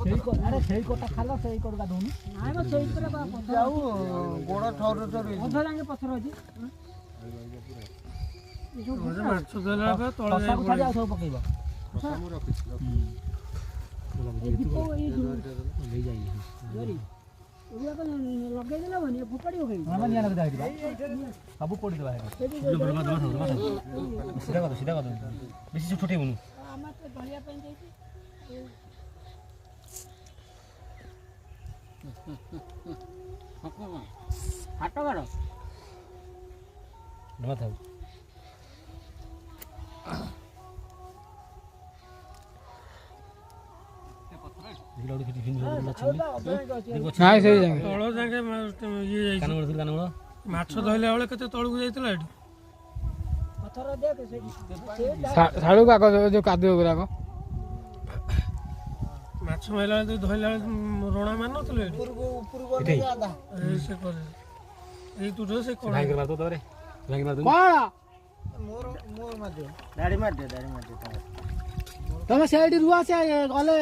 अरे सेई कोटा खालो सेई कोटा दोनु नाय म सेई पर जाऊ गोड़ ठौर ठौर अध जांगे पथर अछि जो माछ देला बे तळे सब खाली आ सब पकेबा सब रखि ए दीपो ए ले जाई जोरी ओला को लगे देला बनी फुकड़ी हो गई हम निया लग जाई सब कोडी देबा है जो बर्बाद मत हो सीधा कर बेसी छोटे बनु हम तो गलिया पे जाई हाट करो न था दिलोड की टिफिन देखो छाय से जांगे तळो जांगे ये जाई कानमळ माछ धइले बेले कते तळु जाइतला एठी पत्थर देख से साळू का जो कादो गुरा को माछ मेला धइला रोणा मान नतले ऊपर को ज्यादा ऐसे करे ए तू जो से कोन भाई मार दो तोरे भाई मार दो कोन मोर मार दे दाढ़ी मार दे तमे साइड रुआ से गले